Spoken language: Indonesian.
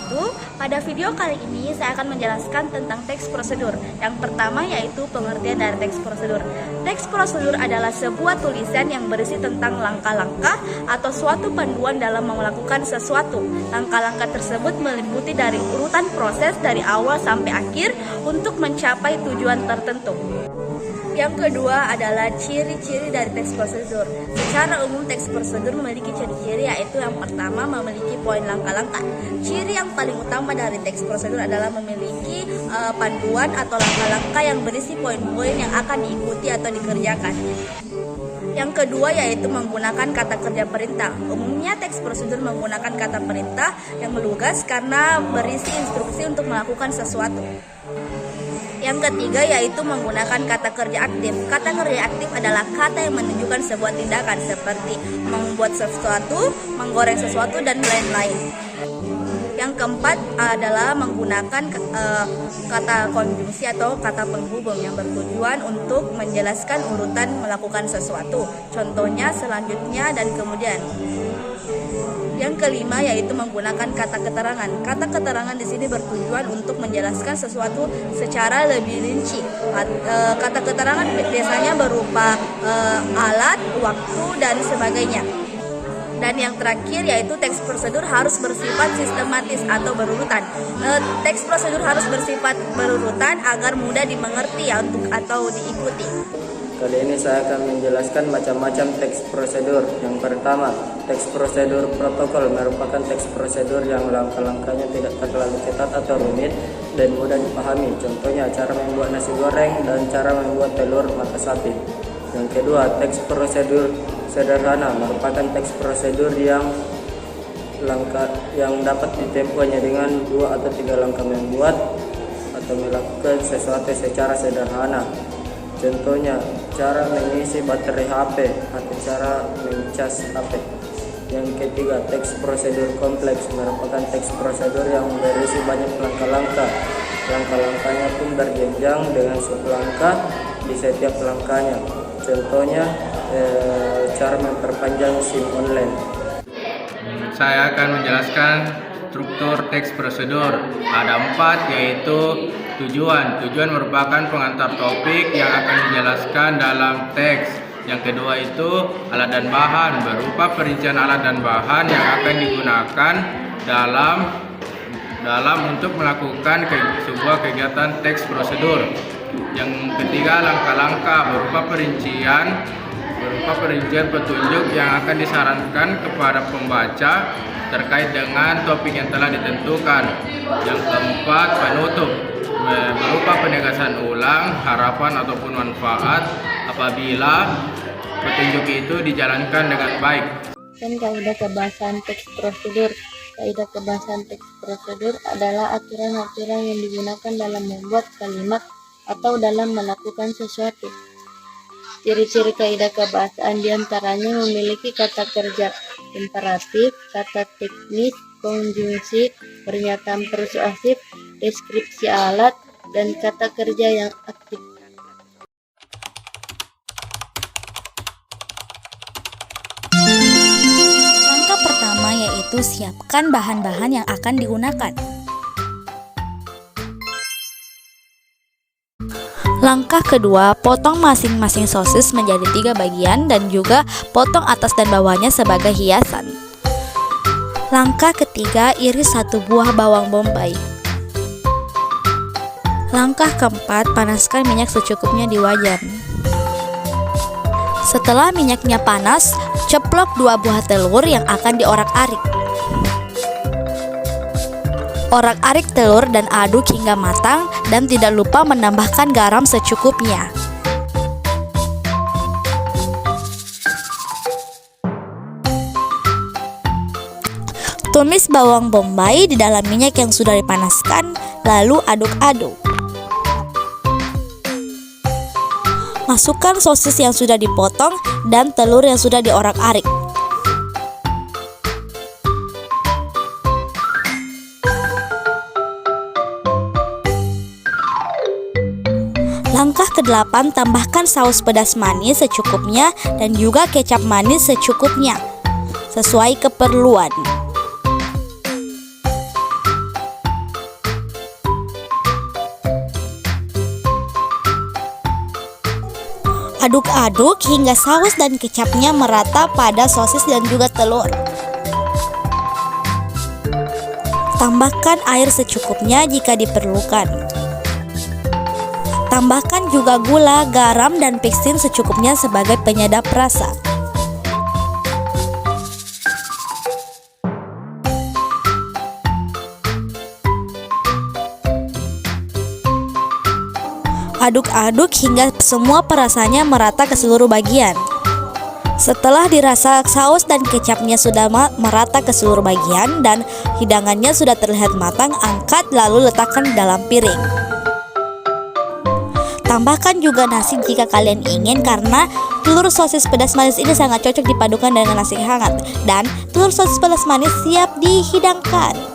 wabarakatuh. Pada video kali ini saya akan menjelaskan tentang teks prosedur. Yang pertama yaitu pengertian dari teks prosedur. Teks prosedur adalah sebuah tulisan yang berisi tentang langkah-langkah atau suatu panduan dalam melakukan sesuatu. Langkah-langkah tersebut meliputi dari urutan proses dari awal sampai akhir untuk mencapai tujuan tertentu. Yang kedua adalah ciri-ciri dari teks prosedur. Secara umum teks prosedur memiliki ciri-ciri, yaitu yang pertama memiliki poin langkah-langkah. Ciri yang paling utama dari teks prosedur adalah memiliki panduan atau langkah-langkah yang berisi poin-poin yang akan diikuti atau dikerjakan. Yang kedua yaitu menggunakan kata kerja perintah. Umumnya teks prosedur menggunakan kata perintah yang melugas karena berisi instruksi untuk melakukan sesuatu. Yang ketiga yaitu menggunakan kata kerja aktif. Kata kerja aktif adalah kata yang menunjukkan sebuah tindakan seperti membuat sesuatu, menggoreng sesuatu, dan lain-lain. Yang keempat adalah menggunakan kata konjungsi atau kata penghubung yang bertujuan untuk menjelaskan urutan melakukan sesuatu. Contohnya selanjutnya dan kemudian. Yang kelima yaitu menggunakan kata keterangan. Kata keterangan di sini bertujuan untuk menjelaskan sesuatu secara lebih rinci. Kata keterangan biasanya berupa alat, waktu, dan sebagainya. Dan yang terakhir yaitu teks prosedur harus bersifat sistematis atau berurutan. Teks prosedur harus bersifat berurutan agar mudah dimengerti atau diikuti. Kali ini saya akan menjelaskan macam-macam teks prosedur. Yang pertama, teks prosedur protokol merupakan teks prosedur yang langkah-langkahnya tidak terlalu ketat atau rumit dan mudah dipahami. Contohnya cara membuat nasi goreng dan cara membuat telur mata sapi. Yang kedua, teks prosedur sederhana merupakan teks prosedur yang dapat ditempuhnya dengan 2 atau 3 langkah membuat atau melakukan sesuatu secara sederhana. Contohnya, cara mengisi baterai HP atau cara mencas HP. Yang ketiga, teks prosedur kompleks merupakan teks prosedur yang berisi banyak langkah-langkah. Langkah-langkahnya pun berjenjang dengan suatu langkah di setiap langkahnya. Contohnya, cara memperpanjang SIM online. Saya akan menjelaskan struktur teks prosedur. Ada 4, yaitu tujuan. Tujuan merupakan pengantar topik yang akan dijelaskan dalam teks. Yang kedua itu alat dan bahan, berupa perincian alat dan bahan yang akan digunakan dalam untuk melakukan sebuah kegiatan teks prosedur. Yang ketiga langkah-langkah, berupa perincian petunjuk yang akan disarankan kepada pembaca terkait dengan topik yang telah ditentukan. Yang keempat penutup, berupa penegasan ulang harapan ataupun manfaat apabila petunjuk itu dijalankan dengan baik. Dan kaidah kebahasan teks prosedur. Kaidah kebahasan teks prosedur adalah aturan-aturan yang digunakan dalam membuat kalimat atau dalam melakukan sesuatu. Ciri-ciri kaidah kebahasaan diantaranya memiliki kata kerja imperatif, kata teknis, konjungsi, pernyataan persuasif, deskripsi alat, dan kata kerja yang aktif. Langkah pertama yaitu siapkan bahan-bahan yang akan digunakan. Langkah kedua, potong masing-masing sosis menjadi 3 bagian dan juga potong atas dan bawahnya sebagai hiasan. Langkah ketiga, iris 1 buah bawang bombay. Langkah keempat, panaskan minyak secukupnya di wajan. Setelah minyaknya panas, ceplok 2 buah telur yang akan diorak-arik. Orak-arik telur dan aduk hingga matang dan tidak lupa menambahkan garam secukupnya. Tumis bawang bombay di dalam minyak yang sudah dipanaskan, lalu aduk-aduk. Masukkan sosis yang sudah dipotong dan telur yang sudah diorak-arik. Langkah ke-8, tambahkan saus pedas manis secukupnya dan juga kecap manis secukupnya, sesuai keperluan. Aduk-aduk hingga saus dan kecapnya merata pada sosis dan juga telur. Tambahkan air secukupnya jika diperlukan. Tambahkan juga gula, garam, dan peksin secukupnya sebagai penyedap rasa. Aduk-aduk hingga semua perasannya merata ke seluruh bagian. Setelah dirasa saus dan kecapnya sudah merata ke seluruh bagian dan hidangannya sudah terlihat matang, angkat lalu letakkan di dalam piring. Tambahkan juga nasi jika kalian ingin, karena telur sosis pedas manis ini sangat cocok dipadukan dengan nasi hangat. Dan telur sosis pedas manis siap dihidangkan.